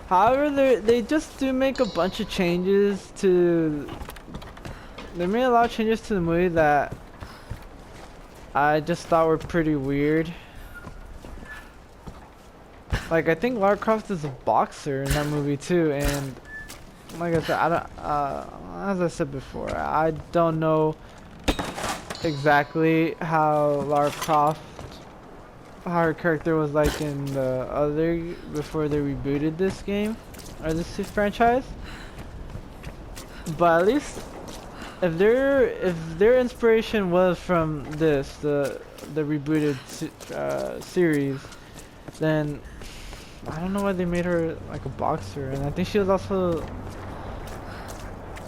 However, they just do make a bunch of changes to. They made a lot of changes to the movie that I just thought were pretty weird. Like, I think Lara Croft is a boxer in that movie too, and like I said, I don't. As I said before, I don't know exactly how Lara Croft, how her character was like in the other before they rebooted this game or this franchise. But at least if their inspiration was from this the rebooted series, then I don't know why they made her like a boxer, and I think she was also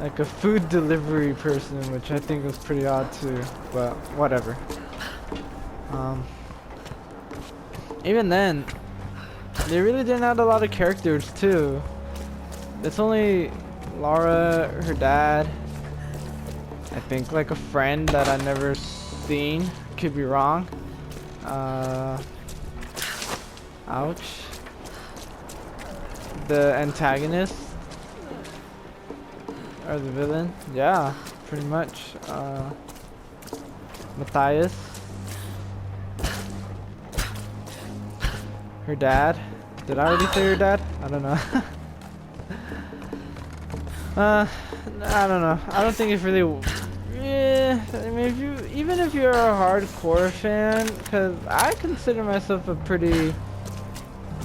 like a food delivery person, which I think was pretty odd too, but whatever. Even then, they really didn't add a lot of characters too. It's only Laura, her dad, I think like a friend that I never seen, could be wrong. Ouch. The antagonist or the villain, yeah, pretty much. Matthias, her dad. Did I already say her dad? I don't know. I don't know. I don't think it's really. Yeah, I mean, even if you're a hardcore fan, because I consider myself a pretty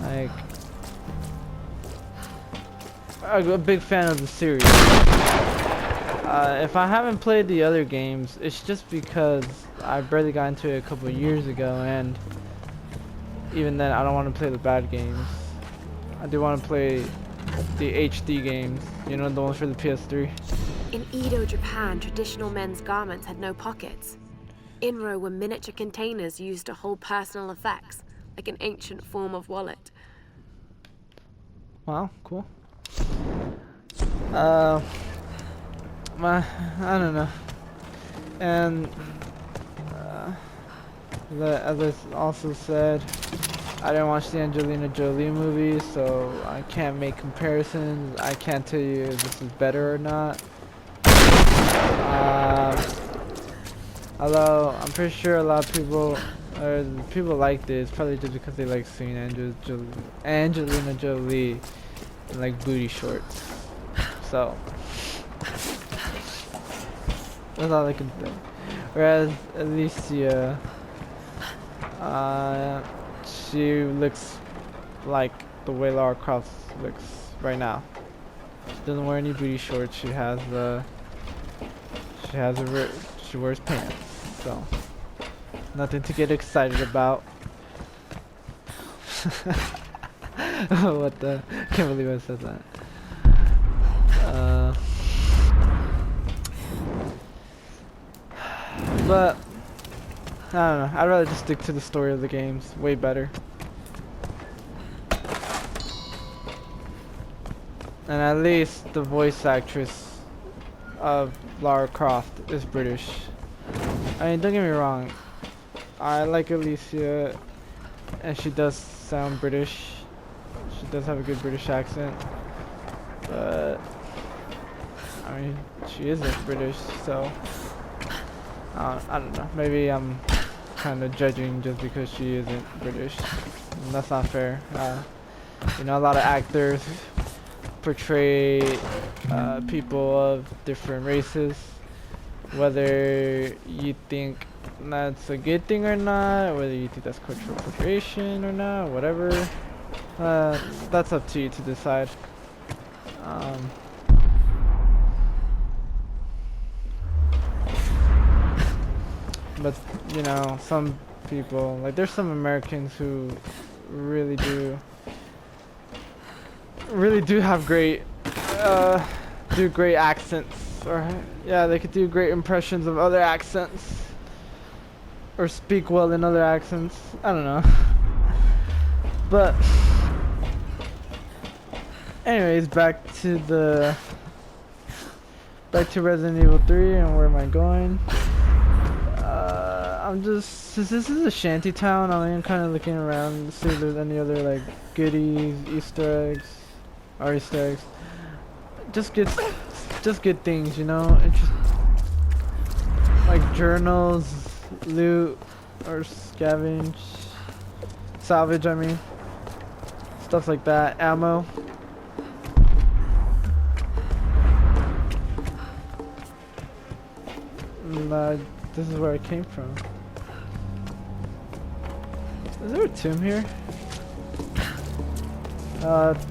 like a big fan of the series. If I haven't played the other games, it's just because I barely got into it a couple of years ago, and even then, I don't want to play the bad games. I do want to play the HD games, you know, the ones for the PS3. In Edo, Japan, traditional men's garments had no pockets. Inro were miniature containers used to hold personal effects, like an ancient form of wallet. Wow, cool. I don't know. And as I also said, I didn't watch the Angelina Jolie movie, so I can't make comparisons. I can't tell you if this is better or not. Although I'm pretty sure a lot of people, or people like this, probably just because they like seeing Angelina Jolie in like booty shorts. So that's all I can say. Whereas Alicia, she looks like the way Lara Croft looks right now. She doesn't wear any booty shorts. She wears pants. So nothing to get excited about. What the? Can't believe I said that. But I don't know. I'd rather just stick to the story of the games. Way better. And at least the voice actress of Lara Croft is British. I mean, don't get me wrong. I like Alicia, and she does sound British. She does have a good British accent. But I mean, she isn't British, so I don't know. Maybe I'm kind of judging just because she isn't British. And that's not fair. You know, a lot of actors portray people of different races, whether you think that's a good thing or not, whether you think that's cultural appropriation or not, whatever. That's up to you to decide. But you know, some people, like there's some Americans who really do have great do great accents, or yeah, they could do great impressions of other accents, or speak well in other accents. I don't know. But anyways, back to Resident Evil 3, and where am I going? Since this is a shantytown, I'm kind of looking around to see if there's any other like goodies, Easter eggs, or Easter eggs. Just good things, you know. Interest, like journals, loot, or salvage. I mean, stuff like that. Ammo. And, this is where I came from. Is there a tomb here?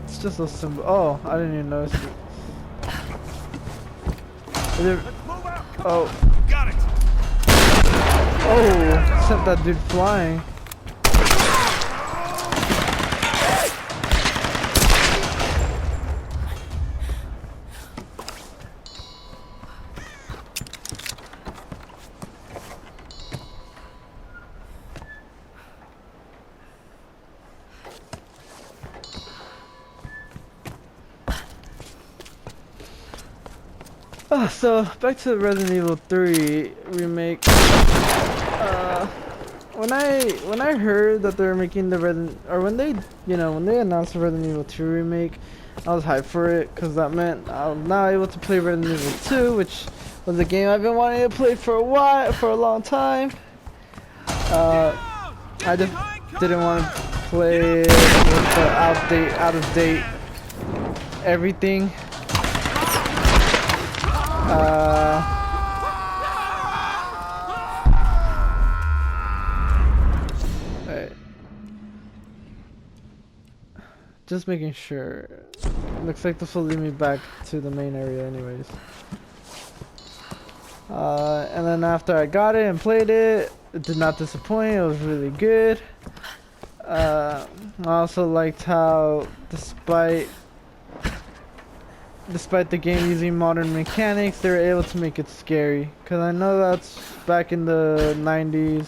It's just a symbol. Oh, I didn't even notice it. Is there... Oh. Got it. Oh, sent that dude flying. So back to Resident Evil 3 remake. When I heard that they were making the when they announced the Resident Evil 2 remake, I was hyped for it because that meant I was now able to play Resident Evil 2, which was a game I've been wanting to play for a long time. I just didn't want to play it with the out of date everything. Right. Just making sure. Looks like this will lead me back to the main area anyways. And then after I got it and played it, it did not disappoint. It was really good. I also liked how despite the game using modern mechanics, they were able to make it scary. Cause I know that's back in the 90s.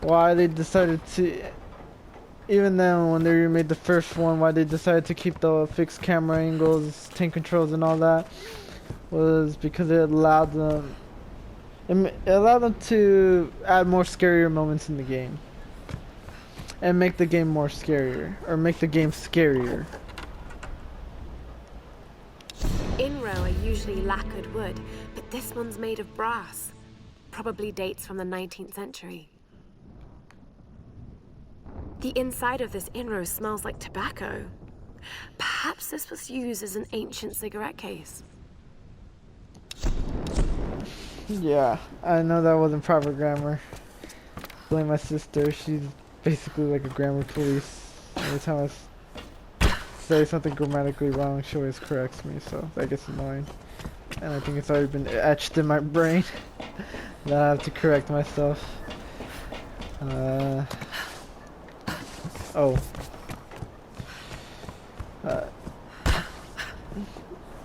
Why they decided to, even then when they remade the first one, why they decided to keep the fixed camera angles, tank controls and all that, was because it allowed them to add more scarier moments in the game. And make the game more scarier, or make the game scarier. Inro are usually lacquered wood, but this one's made of brass. Probably dates from the 19th century. The inside of this Inro smells like tobacco. Perhaps this was used as an ancient cigarette case. Yeah, I know that wasn't proper grammar. Blame my sister, she's basically like a grammar police. Every time I say something grammatically wrong, she always corrects me, so that gets annoying. And I think it's already been etched in my brain that I have to correct myself.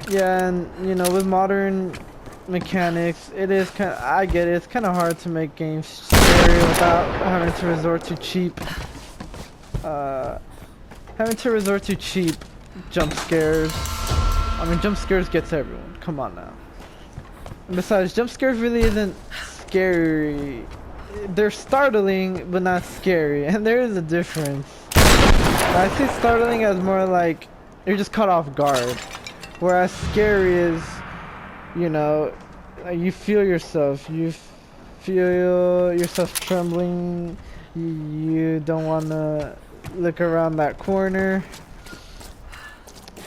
Yeah, and you know, with modern mechanics, it is kind of, I get it, it's kind of hard to make games scary without having to resort to cheap jump scares. I mean, jump scares gets everyone, come on now. And besides, jump scares really isn't scary. They're startling, but not scary, and there is a difference. I see startling as more like you're just caught off guard, whereas scary is, you know, you feel yourself trembling, you don't want to look around that corner.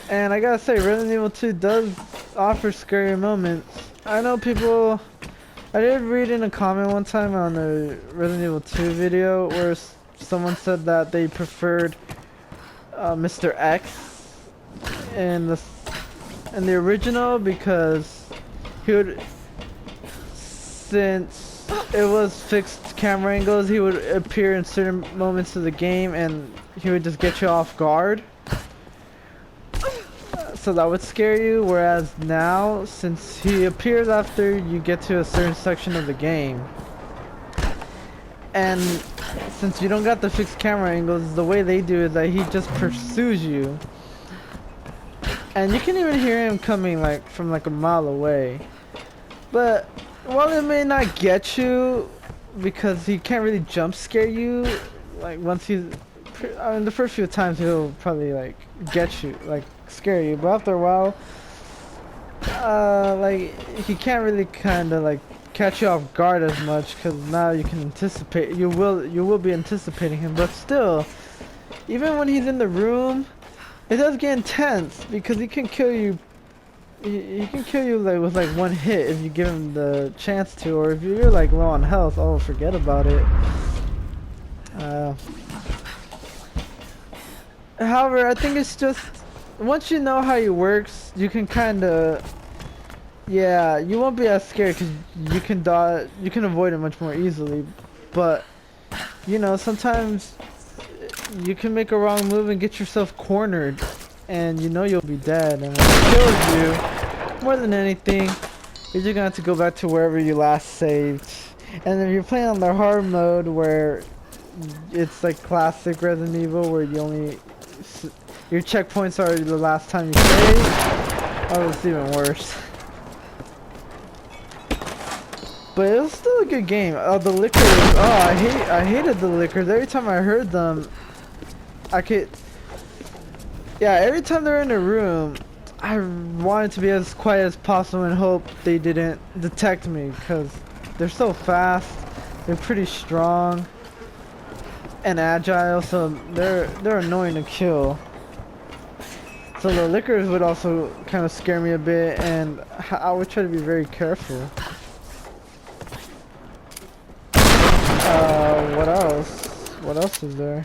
And I gotta say, Resident Evil 2 does offer scary moments. I know people, I did read in a comment one time on the Resident Evil 2 video where someone said that they preferred Mr. X in the original because he would, since it was fixed camera angles, he would appear in certain moments of the game and he would just get you off guard. So that would scare you, whereas now, since he appears after you get to a certain section of the game, and since you don't got the fixed camera angles, the way they do is that he just pursues you. And you can even hear him coming like from like a mile away. But while it may not get you, because he can't really jump scare you, like once he's I mean, the first few times he'll probably like get you, like scare you, but after a while, like he can't really kind of like catch you off guard as much because now you can anticipate. You will be anticipating him, but still, even when he's in the room, it does get intense because he can kill you. He can kill you like with like one hit if you give him the chance to, or if you're like low on health, oh forget about it. However, I think it's just once you know how he works, you can kind of, yeah, you won't be as scared because you can dodge, you can avoid it much more easily. But you know, sometimes you can make a wrong move and get yourself cornered, and you know you'll be dead. And when it kills you, more than anything, you're just gonna have to go back to wherever you last saved. And if you're playing on the hard mode where it's like classic Resident Evil, where you only your checkpoints are the last time you save, oh, it's even worse. But it was still a good game. Oh, the lickers. Oh, I hated the lickers. Every time I heard them, yeah, every time they're in a room, I wanted to be as quiet as possible and hope they didn't detect me because they're so fast. They're pretty strong and agile, so they're annoying to kill. So the lickers would also kind of scare me a bit, and I would try to be very careful. What else? What else is there?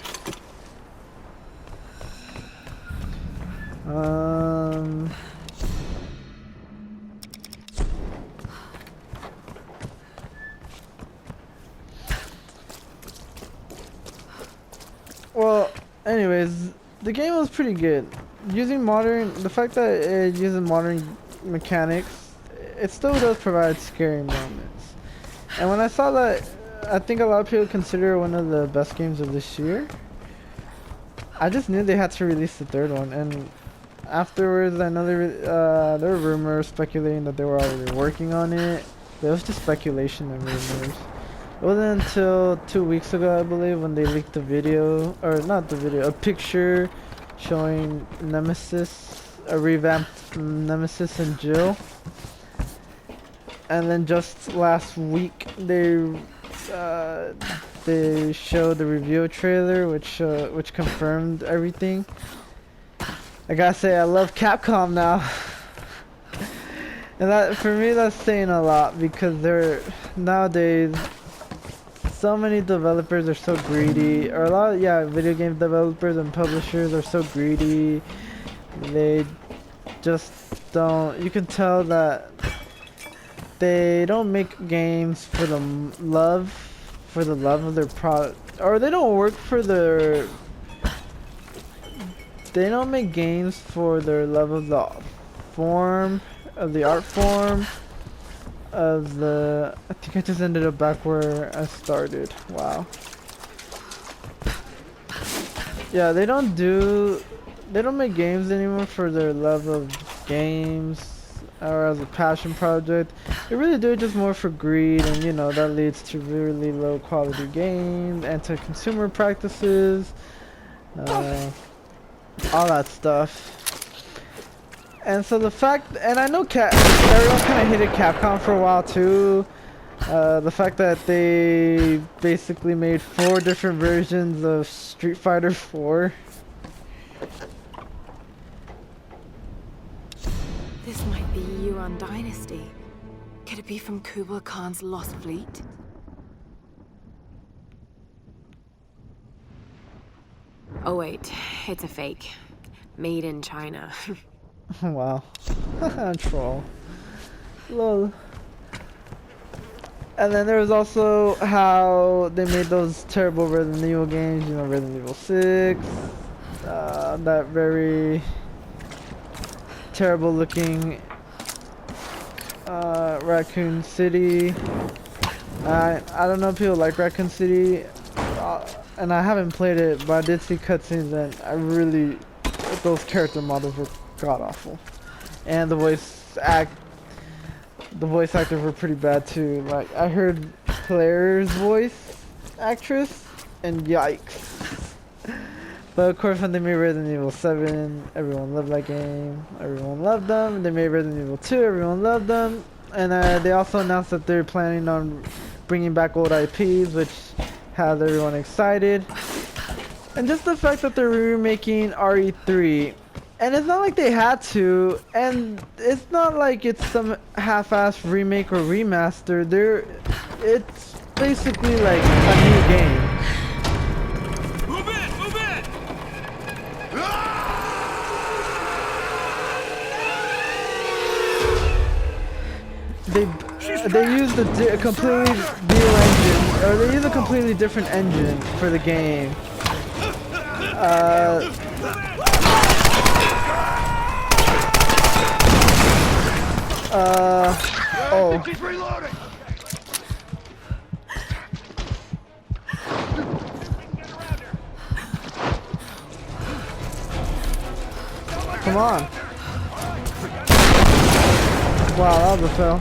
Well, anyways, the game was pretty good. The fact that it uses modern mechanics, it still does provide scary moments. And when I saw that, I think a lot of people consider it one of the best games of this year. I just knew they had to release the third one, and afterwards I know there were rumors speculating that they were already working on it. But it was just speculation and rumors. It wasn't until 2 weeks ago, I believe, when they leaked the video, or not the video, a picture showing Nemesis, a revamped Nemesis and Jill. And then just last week they showed the review trailer, which confirmed everything. I gotta say, I love Capcom now. And that, for me, that's saying a lot because nowadays, so many developers are so greedy, or video game developers and publishers are so greedy. They just don't, you can tell that they don't make games for the love of their product, or they don't work for they don't make games for their love of the art form of the, I think I just ended up back where I started. Wow. Yeah, they don't make games anymore for their love of games or as a passion project. They really do it just more for greed, and you know, that leads to really low quality games, anti-consumer practices, all that stuff. And so the fact, and I know everyone kind of hated Capcom for a while too. The fact that they basically made 4 different versions of Street Fighter 4. This might be Yuan Dynasty. Could it be from Kublai Khan's lost fleet? Oh wait, it's a fake. Made in China. Wow. Troll. Lol. And then there was also how they made those terrible Resident Evil games, you know, Resident Evil 6. That very terrible looking Raccoon City. I don't know if people like Raccoon City, and I haven't played it, but I did see cutscenes, and those character models were god awful, and the voice actors were pretty bad too. Like, I heard Claire's voice actress, and yikes. But of course, when they made Resident Evil 7, everyone loved that game. Everyone loved them. They made Resident Evil 2, everyone loved them. And they also announced that they're planning on bringing back old IPs, which has everyone excited. And just the fact that they're remaking RE3, and it's not like they had to, and it's not like it's some half-assed remake or remaster. It's basically like a new game. Move in! Move in! They used a completely new engine, or they use a completely different engine for the game. Oh. Keep reloading! Come on. Wow, that was a fail.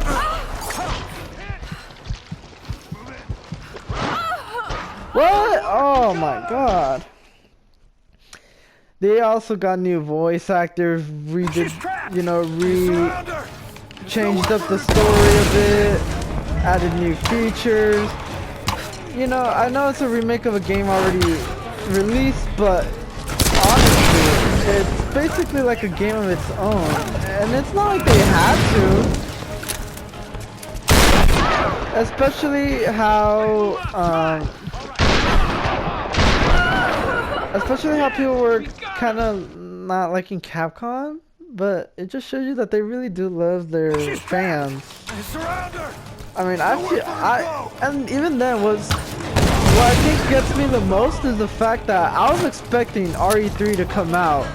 What? Oh my god. They also got new voice actors, changed up the story a bit, added new features. You know, I know it's a remake of a game already released, but honestly, it's basically like a game of its own. And it's not like they had to. Especially how people were kind of not liking Capcom, but it just shows you that they really do love their fans. I mean, and even then what I think gets me the most is the fact that I was expecting RE3 to come out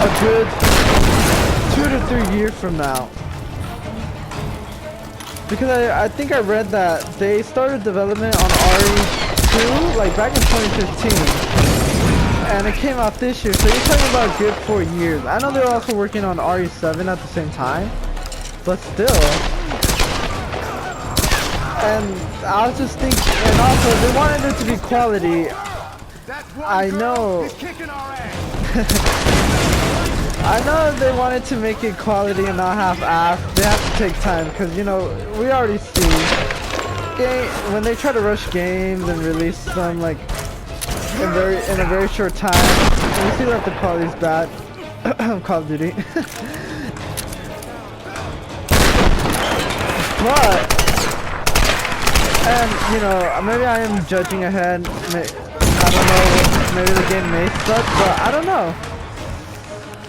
a good 2 to 3 years from now. Because I think I read that they started development on RE2 like back in 2015, and it came out this year, so you're talking about a good 4 years. I know they're also working on RE7 at the same time, but still. And I was just thinking, and also they wanted it to be quality. I know. I know they wanted to make it quality and not half-assed. They have to take time, because, you know, we already see when they try to rush games and release them like in a very short time, and we see that the quality's bad. Call of Duty. But, and you know, maybe I am judging ahead. I don't know. Maybe the game may suck, but I don't know.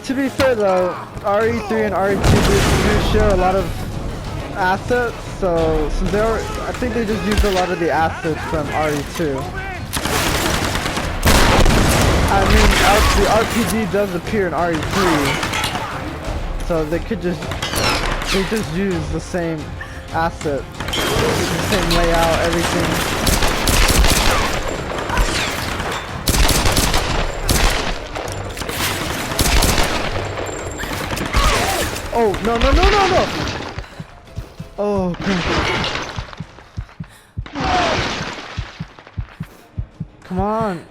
To be fair though, RE3 and RE2 do share a lot of assets, so I think they just used a lot of the assets from RE2. I mean, the RPG does appear in RE3, so they just use the same asset, the same layout, everything. Oh, no. Oh, come on.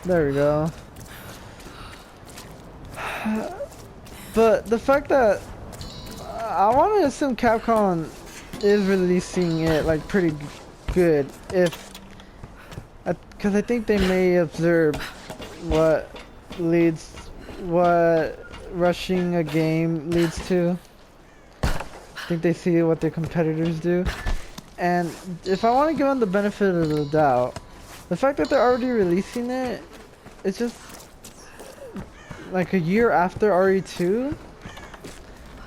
There we go. But the fact that I want to assume Capcom is releasing it like pretty good, because I think they may observe what rushing a game leads to. I think they see what their competitors do. And if I want to give them the benefit of the doubt, the fact that they're already releasing it, it's just like a year after RE2.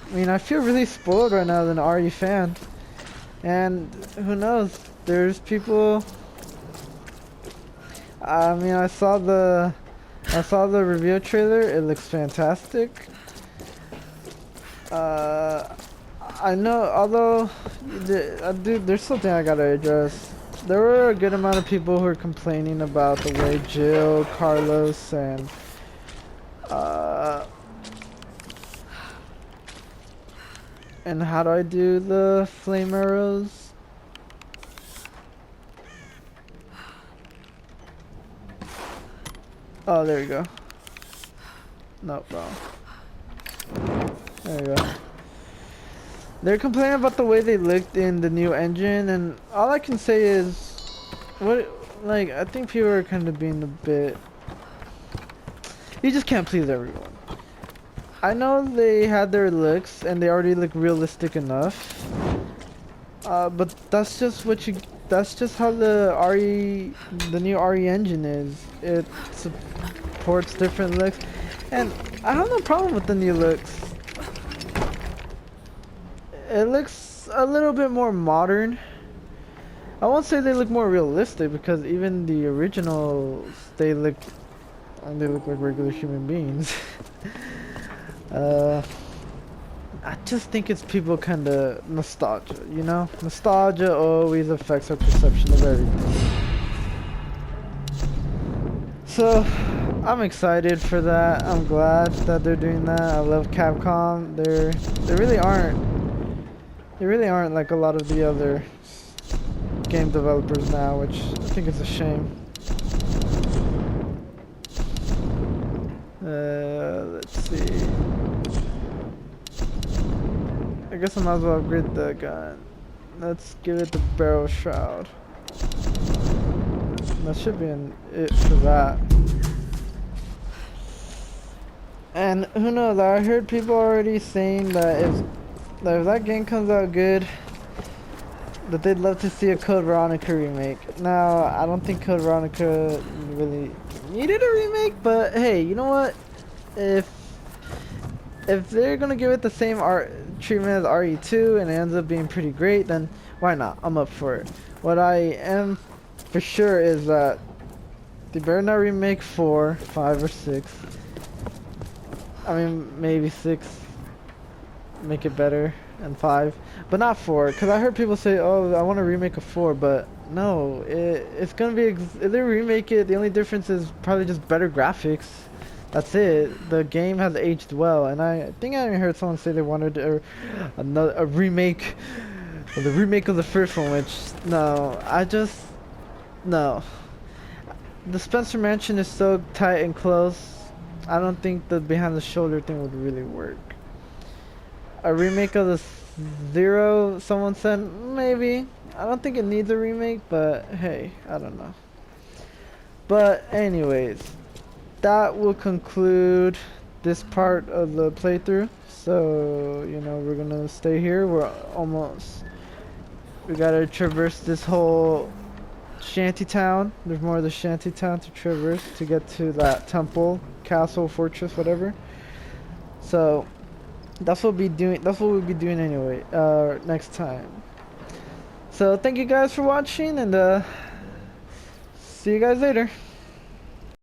I mean, I feel really spoiled right now as an RE fan. And who knows, there's people. I mean, I saw the review trailer. It looks fantastic. I know, although there's something I gotta address. There were a good amount of people who were complaining about the way Jill, Carlos, and how do I do the flame arrows? Oh, there you go. No, wrong. There you go. They're complaining about the way they looked in the new engine, and all I can say is, like, I think people are kind of being a bit. You just can't please everyone. I know they had their looks, and they already look realistic enough. But that's just what you. That's just how the new RE engine is. It supports different looks, and I have no problem with the new looks. It looks a little bit more modern. I won't say they look more realistic because even the originals, they look like regular human beings. I just think it's people kind of nostalgia, you know? Nostalgia always affects our perception of everything. So, I'm excited for that. I'm glad that they're doing that. I love Capcom. They really aren't like a lot of the other game developers now, which I think is a shame. Let's see. I guess I might as well upgrade the gun. Let's give it the barrel shroud. That should be it for that. And who knows, I heard people already saying that if that game comes out good, that they'd love to see a Code Veronica remake. Now, I don't think Code Veronica really needed a remake, but hey, you know what? If they're gonna give it the same art treatment as RE2 and it ends up being pretty great, then why not? I'm up for it. What I am for sure is that they better not remake 4, 5, or 6. I mean, maybe 6. Make it better, and 5, but not 4. Cause I heard people say, "Oh, I want to remake a 4," but no, it's gonna be. If they remake it, the only difference is probably just better graphics. That's it. The game has aged well, and I think I heard someone say they wanted a remake, the remake of the first one. Which no, no. The Spencer Mansion is so tight and close. I don't think the behind the shoulder thing would really work. A remake of the Zero, someone said maybe. I don't think it needs a remake, but hey, I don't know. But anyways, that will conclude this part of the playthrough. So, you know, we're gonna stay here. We gotta traverse this whole Shantytown. There's more of the Shantytown to traverse to get to that temple, castle, fortress, whatever. So that's what we'll be doing anyway, next time. So thank you guys for watching, and see you guys later.